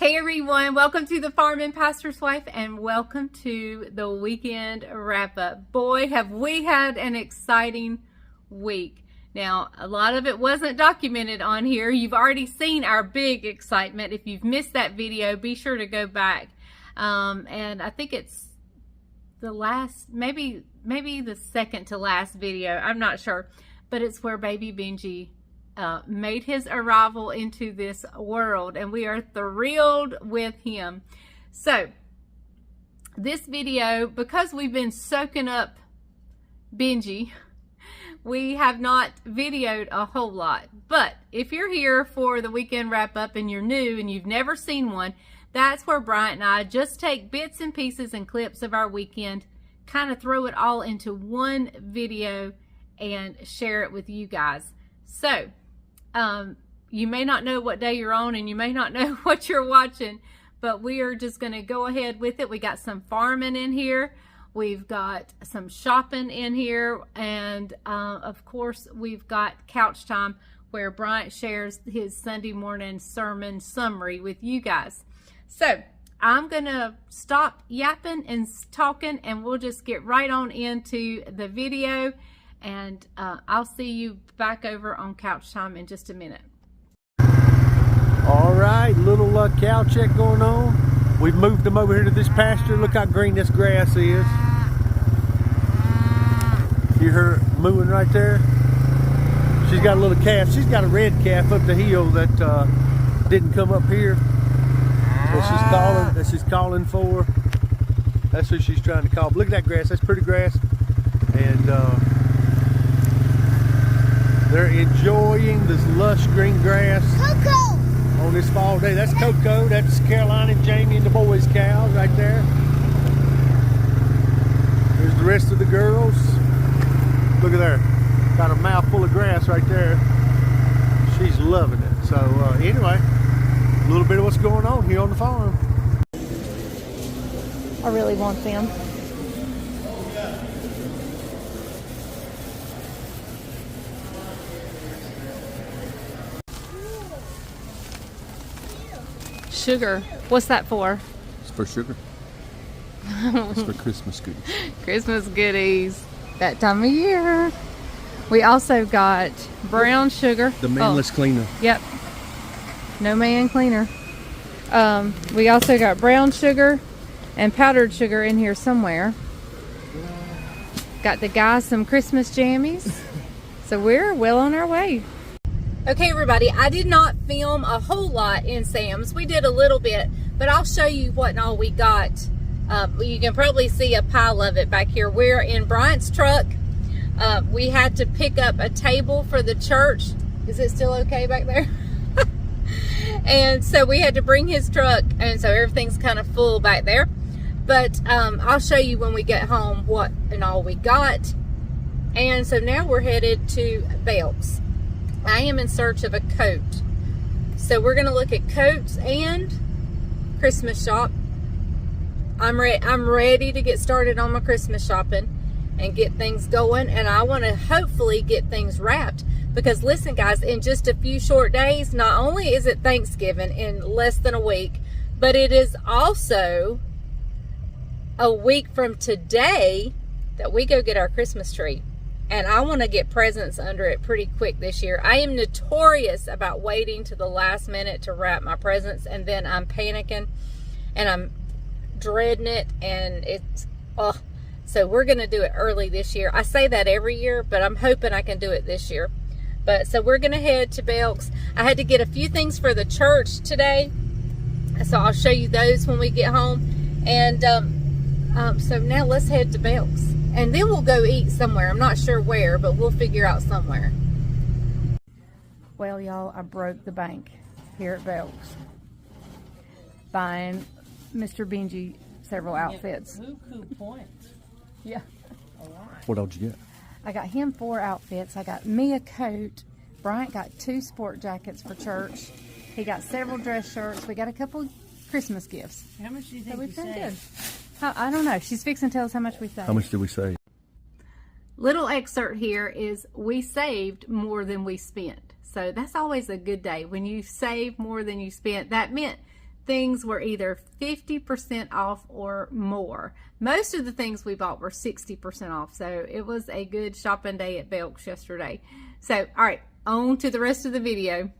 Hey everyone, welcome to the Farm and Pastor's Wife and welcome to the weekend wrap up. Boy, have we had an exciting week. Now, a lot of it wasn't documented on here. You've already seen our big excitement. If you've missed that video, be sure to go back. And I think it's the last, maybe the second to last video. I'm not sure, but it's where baby Benji made his arrival into this world, and we are thrilled with him. So this video, because we've been soaking up Benji, we have not videoed a whole lot. But if you're here for the weekend wrap up and you're new and you've never seen one, that's where Bryant and I just take bits and pieces and clips of our weekend, kind of throw it all into one video and share it with you guys. So you may not know what day you're on and you may not know what you're watching, but we are just going to go ahead with it. We got some farming in here. We've got some shopping in here. And of course, we've got couch time where Bryant shares his Sunday morning sermon summary with you guys. So I'm going to stop yapping and talking and we'll just get right on into the video. And I'll see you back over on couch time in just a minute. All right, little cow check going on. We've moved them over here to this pasture. Look how green this grass is. You hear her mooing right there? She's got a little calf. She's got a red calf up the hill that didn't come up here. That she's calling for. That's who she's trying to call. But look at that grass. That's pretty grass. And they're enjoying this lush green grass. Coco! On this fall day. That's Coco. That's Caroline and Jamie and the boys' cows right there. There's the rest of the girls. Look at there. Got a mouthful of grass right there. She's loving it. So anyway, a little bit of what's going on here on the farm. I really want them. Sugar. What's that for? It's for sugar. It's for Christmas goodies. Christmas goodies. That time of year. We also got brown sugar. The manless cleaner. Yep. No man cleaner. We also got brown sugar and powdered sugar in here somewhere. Got the guys some Christmas jammies. So we're well on our way. Okay, everybody, I did not film a whole lot in Sam's. We did a little bit, but I'll show you what and all we got. You can probably see a pile of it back here. We're in Bryant's truck. We had to pick up a table for the church. Is it still okay back there? And so we had to bring his truck, and so everything's kind of full back there. But I'll show you when we get home what and all we got. And so now we're headed to Belk's. I am in search of a coat. So we're going to look at coats and Christmas shop. I'm ready to get started on my Christmas shopping and get things going. And I want to hopefully get things wrapped. Because listen, guys, in just a few short days, not only is it Thanksgiving in less than a week, but it is also a week from today that we go get our Christmas tree. And I want to get presents under it pretty quick this year. I am notorious about waiting to the last minute to wrap my presents, and then I'm panicking and I'm dreading it, and it's so we're going to do it early this year. I say that every year, but I'm hoping I can do it this year. But so we're going to head to Belk's. I had to get a few things for the church today, so I'll show you those when we get home. And so now let's head to Belk's. And then we'll go eat somewhere. I'm not sure where, but we'll figure out somewhere. Well, y'all, I broke the bank here at Belk's, buying Mr. Benji several outfits. Buku points. Yeah. What else you get? I got him 4 outfits. I got me a coat. Bryant got 2 sport jackets for church. He got several dress shirts. We got a couple Christmas gifts. How much do you think So you we've done saved? good. I don't know. She's fixing to tell us how much we saved. How much did we save? Little excerpt here is we saved more than we spent. So that's always a good day. When you save more than you spent, that meant things were either 50% off or more. Most of the things we bought were 60% off. So it was a good shopping day at Belk's yesterday. So, all right, on to the rest of the video.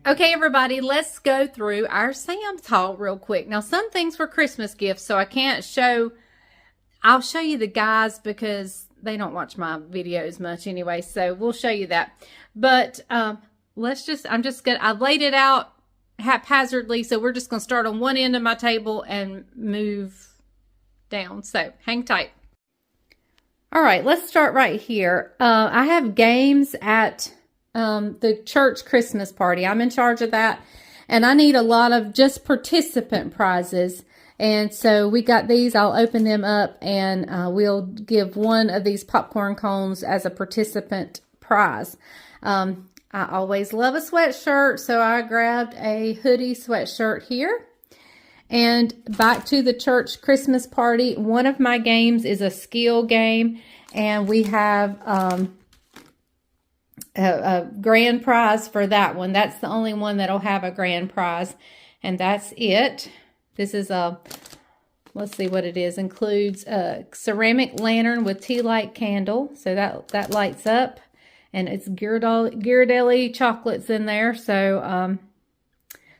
Okay, everybody, let's go through our Sam's haul real quick. Now, some things were Christmas gifts, so I can't show. I'll show you the guys because they don't watch my videos much anyway, so we'll show you that. But I've laid it out haphazardly, so we're just going to start on one end of my table and move down. So hang tight. All right, let's start right here. I have games at the church Christmas party. I'm in charge of that, and I need a lot of just participant prizes. And so we got these. I'll open them up, and we'll give one of these popcorn cones as a participant prize. I always love a sweatshirt, so I grabbed a hoodie sweatshirt here. And back to the church Christmas party, one of my games is a skill game, and we have a grand prize for that one. That's the only one that'll have a grand prize, and that's it. This is let's see what it is. Includes a ceramic lantern with tea light candle, so that lights up, and it's Ghirardelli chocolates in there, so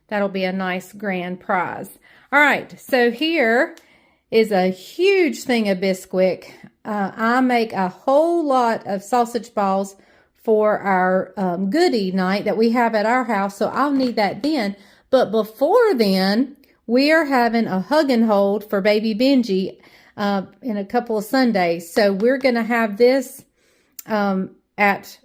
that'll be a nice grand prize. All right, so here is a huge thing of Bisquick. I make a whole lot of sausage balls for our goodie night that we have at our house, so I'll need that then. But before then, we are having a hug and hold for baby Benji in a couple of Sundays. So we're going to have this I'm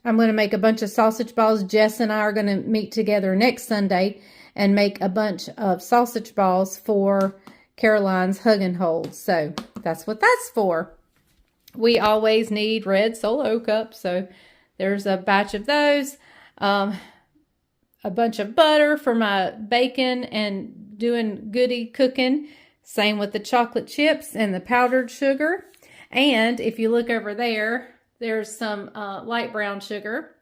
going to make a bunch of sausage balls. Jess and I are going to meet together next Sunday and make a bunch of sausage balls for Caroline's hug and hold. So that's what that's for. We always need red Solo cups, so there's a batch of those. A bunch of butter for my bacon and doing goodie cooking. Same with the chocolate chips and the powdered sugar. And if you look over there, there's some light brown sugar.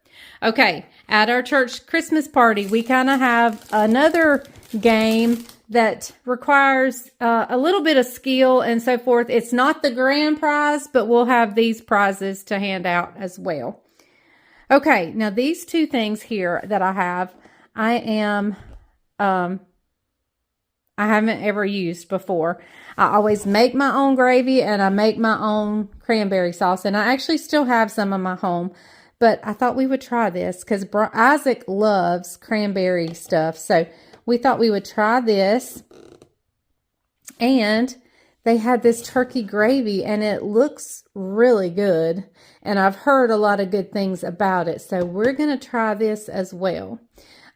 Okay, at our church Christmas party, we kind of have another game that requires a little bit of skill and so forth. It's not the grand prize, but we'll have these prizes to hand out as well. Okay, now these two things here that I have, I haven't ever used before. I always make my own gravy and I make my own cranberry sauce, and I actually still have some in my home, but I thought we would try this because Isaac loves cranberry stuff, so we thought we would try this. And they had this turkey gravy, and it looks really good, and I've heard a lot of good things about it, so we're going to try this as well.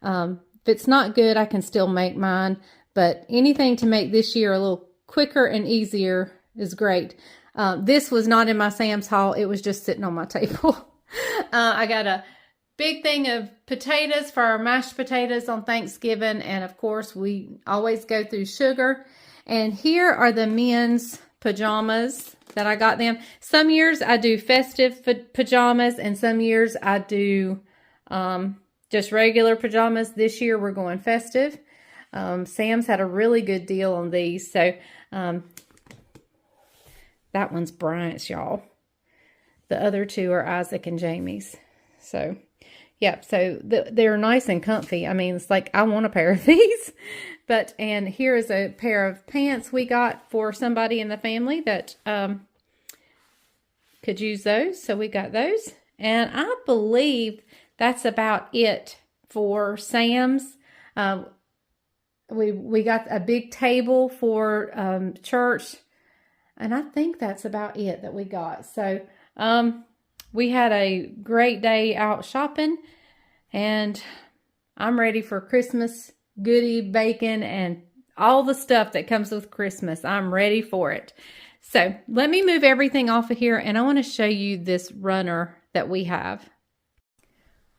If it's not good, I can still make mine, but anything to make this year a little quicker and easier is great. This was not in my Sam's haul. It was just sitting on my table. I got a big thing of potatoes for our mashed potatoes on Thanksgiving, and of course we always go through sugar. And here are the men's pajamas that I got them. Some years I do festive pajamas, and some years I do just regular pajamas. This year we're going festive. Sam's had a really good deal on these. So that one's Bryant's, y'all. The other two are Isaac and Jamie's. So, yep. So they're nice and comfy. I mean, it's like I want a pair of these. And here is a pair of pants we got for somebody in the family that could use those. So we got those. And I believe that's about it for Sam's. We got a big table for church. And I think that's about it that we got. So we had a great day out shopping, and I'm ready for Christmas goodie bacon and all the stuff that comes with Christmas. I'm ready for it. So let me move everything off of here, and I want to show you this runner that we have.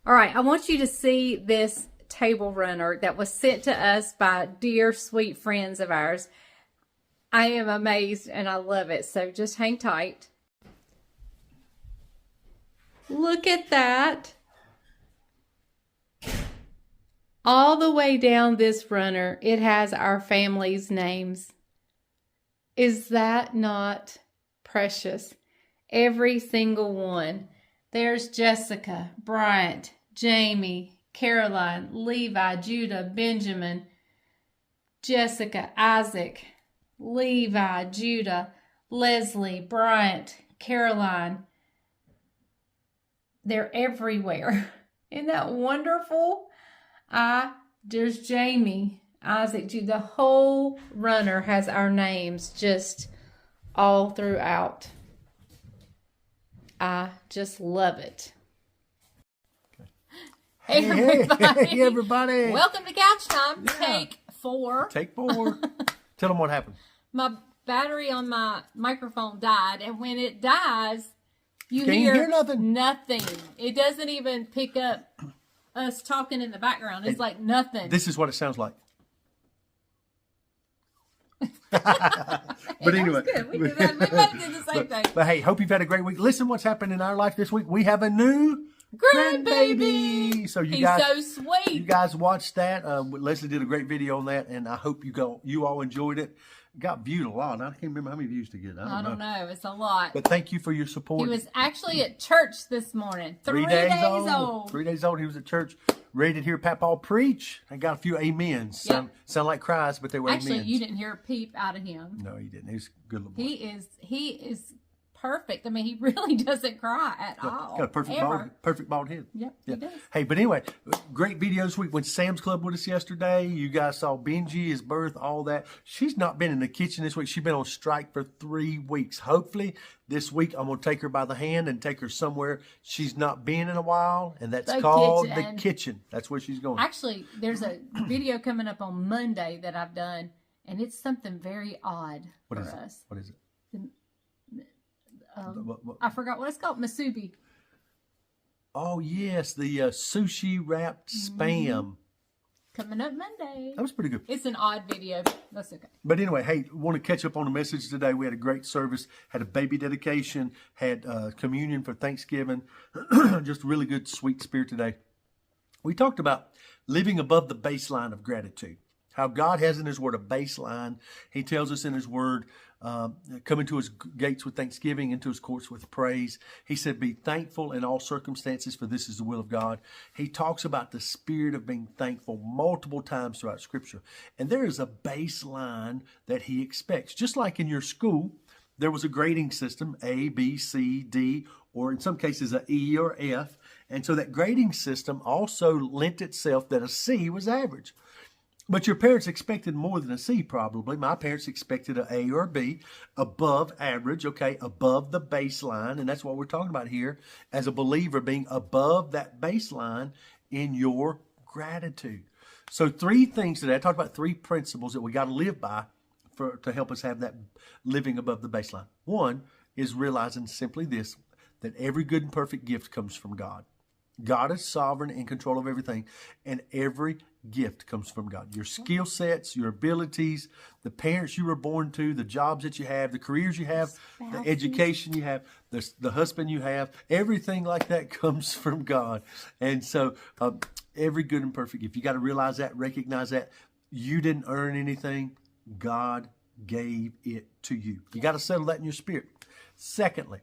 All right, I want you to see this table runner that was sent to us by dear sweet friends of ours. I am amazed and I love it. So just hang tight. Look at that. All the way down this runner, it has our family's names. Is that not precious? Every single one. There's Jessica, Bryant, Jamie, Caroline, Levi, Judah, Benjamin, Jessica, Isaac, Levi, Judah, Leslie, Bryant, Caroline. They're everywhere. Isn't that wonderful? There's Jamie, Isaac, Judah. The whole runner has our names just all throughout. I just love it. Hey, everybody. Hey, everybody. Welcome to Couch Time. Yeah. Take 4. Take 4. Tell them what happened. My battery on my microphone died, and when it dies, you Can't hear nothing. Nothing. It doesn't even pick up us talking in the background. It's like nothing. This is what it sounds like. But anyway, good. We did that. We both did the same thing. But hey, hope you've had a great week. Listen, what's happened in our life this week? We have a new grandbaby. So He's so sweet. You guys watched that. Leslie did a great video on that, and I hope you all enjoyed it. Got viewed a lot. I can't remember how many views to get. I don't know. It's a lot. But thank you for your support. He was actually at church this morning. 3 days old. 3 days old. He was at church, ready to hear Papaw preach. I got a few amens. Yep. Sound like cries, but they were Actually, amens. you didn't hear a peep out of him. No, he didn't. He's a good little boy. He is perfect. I mean, he really doesn't cry at all. Got a perfect bald head. Yep, he does. Hey, but anyway, great video this week. Went to Sam's Club with us yesterday. You guys saw Benji, his birth, all that. She's not been in the kitchen this week. She's been on strike for 3 weeks. Hopefully, this week I'm going to take her by the hand and take her somewhere she's not been in a while, and that's called the kitchen. That's where she's going. Actually, there's a video coming up on Monday that I've done, and it's something very odd for us. What is it? I forgot what it's called. Masubi. Oh, yes. The sushi wrapped spam. Coming up Monday. That was pretty good. It's an odd video. That's okay. But anyway, hey, want to catch up on the message today. We had a great service, had a baby dedication, had communion for Thanksgiving. Just really good, sweet spirit today. We talked about living above the baseline of gratitude. How God has in His Word a baseline. He tells us in His Word, come into His gates with thanksgiving, into His courts with praise. He said, be thankful in all circumstances, for this is the will of God. He talks about the spirit of being thankful multiple times throughout Scripture. And there is a baseline that He expects. Just like in your school, there was a grading system, A, B, C, D, or in some cases an E or F. And so that grading system also lent itself that a C was average. But your parents expected more than a C, probably. My parents expected an A or a B, above average, okay, above the baseline. And that's what we're talking about here as a believer, being above that baseline in your gratitude. So 3 things today. I talked about 3 principles that we got to live by to help us have that living above the baseline. 1 is realizing simply this, that every good and perfect gift comes from God. God is sovereign, in control of everything, and every gift comes from God. Your skill sets, your abilities, the parents you were born to, the jobs that you have, the careers you have, the education you have, the husband you have, everything like that comes from God. And so every good and perfect gift, you got to realize that, recognize that. You didn't earn anything. God gave it to you. You got to settle that in your spirit. Secondly,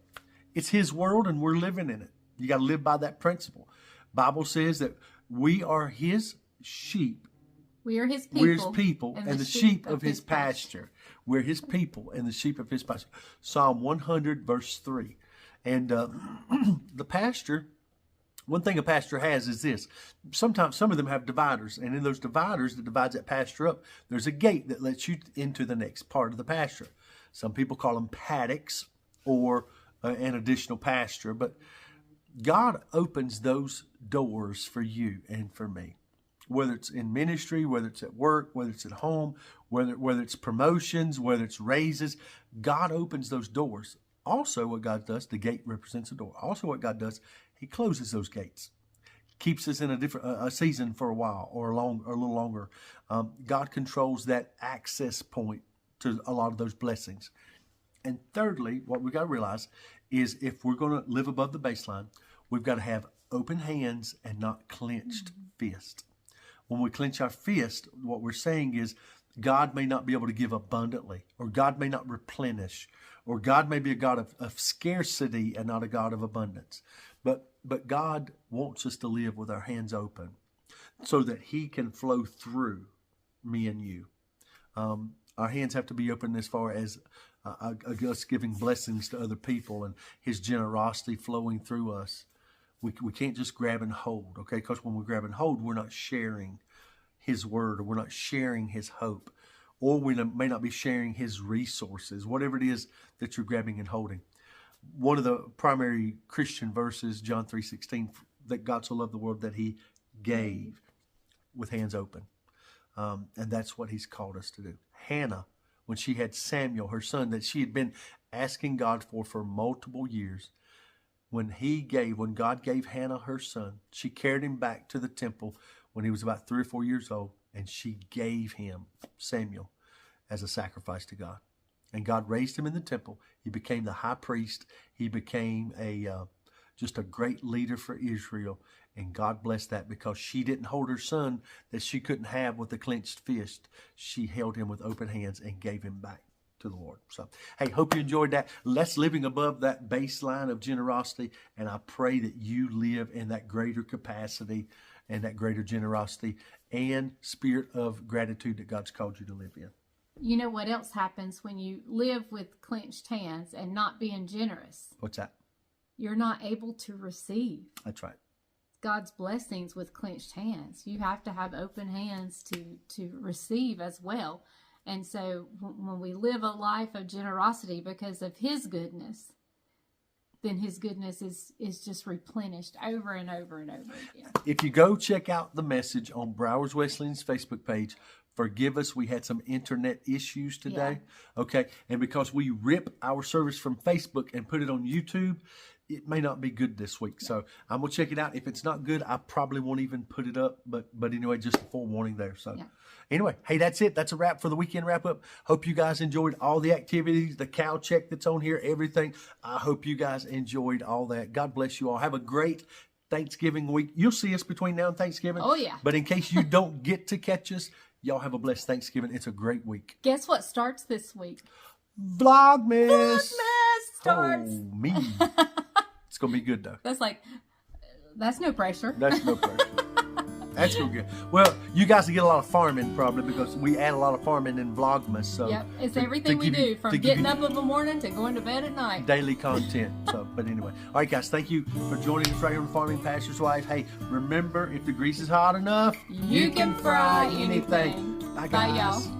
it's His world and we're living in it. You got to live by that principle. Bible says that we are His sheep. We are His people. We're His people and the sheep of His pasture. We're His people and the sheep of His pasture. Psalm 100 verse 3. And the pasture, one thing a pasture has is this. Sometimes some of them have dividers. And in those dividers that divides that pasture up, there's a gate that lets you into the next part of the pasture. Some people call them paddocks or an additional pasture. But God opens those doors for you and for me. Whether it's in ministry, whether it's at work, whether it's at home, whether it's promotions, whether it's raises, God opens those doors. Also, what God does, the gate represents a door. Also, what God does, He closes those gates, keeps us in a season for a while or a little longer. God controls that access point to a lot of those blessings. And thirdly, what we've got to realize is if we're going to live above the baseline, we've got to have open hands and not clenched fist. When we clench our fist, what we're saying is God may not be able to give abundantly, or God may not replenish, or God may be a God of scarcity and not a God of abundance. But God wants us to live with our hands open so that He can flow through me and you. Our hands have to be open as far as us giving blessings to other people and His generosity flowing through us. We can't just grab and hold, okay? Because when we grab and hold, we're not sharing His word, or we're not sharing His hope, or we may not be sharing His resources, whatever it is that you're grabbing and holding. One of the primary Christian verses, John 3:16, that God so loved the world that He gave with hands open. And that's what He's called us to do. Hannah, when she had Samuel, her son, that she had been asking God for multiple years, when God gave Hannah her son, she carried him back to the temple when he was about 3 or 4 years old, and she gave him Samuel as a sacrifice to God. And God raised him in the temple. He became the high priest. He became just a great leader for Israel. And God blessed that because she didn't hold her son that she couldn't have with a clenched fist. She held him with open hands and gave him back to the Lord. So, hey, hope you enjoyed that. Let's living above that baseline of generosity. And I pray that you live in that greater capacity and that greater generosity and spirit of gratitude that God's called you to live in. You know what else happens when you live with clenched hands and not being generous? What's that? You're not able to receive That's right. God's blessings with clenched hands. You have to have open hands to receive as well. And so when we live a life of generosity because of His goodness, then His goodness is just replenished over and over and over again. If you go check out the message on Browers Wesleyan's Facebook page, forgive us, we had some internet issues today. Yeah. Okay, and because we rip our service from Facebook and put it on YouTube, it may not be good this week. So I'm going to check it out. If it's not good, I probably won't even put it up. But anyway, just a forewarning there. So anyway, hey, that's it. That's a wrap for the weekend wrap up. Hope you guys enjoyed all the activities, the cow check that's on here, everything. I hope you guys enjoyed all that. God bless you all. Have a great Thanksgiving week. You'll see us between now and Thanksgiving. Oh, yeah. But in case you don't get to catch us, y'all have a blessed Thanksgiving. It's a great week. Guess what starts this week? Vlogmas. Vlogmas starts. Oh, me. It's going to be good, though. That's no pressure. That's no pressure. That's going to be good. Well, you guys will get a lot of farming probably because we add a lot of farming in Vlogmas. So yep, it's everything we do from getting up in the morning to going to bed at night. Daily content. So, but anyway. All right, guys, thank you for joining us right here on Farming Pastor's Wife. Hey, remember, if the grease is hot enough, you can fry anything. Bye, Bye, y'all.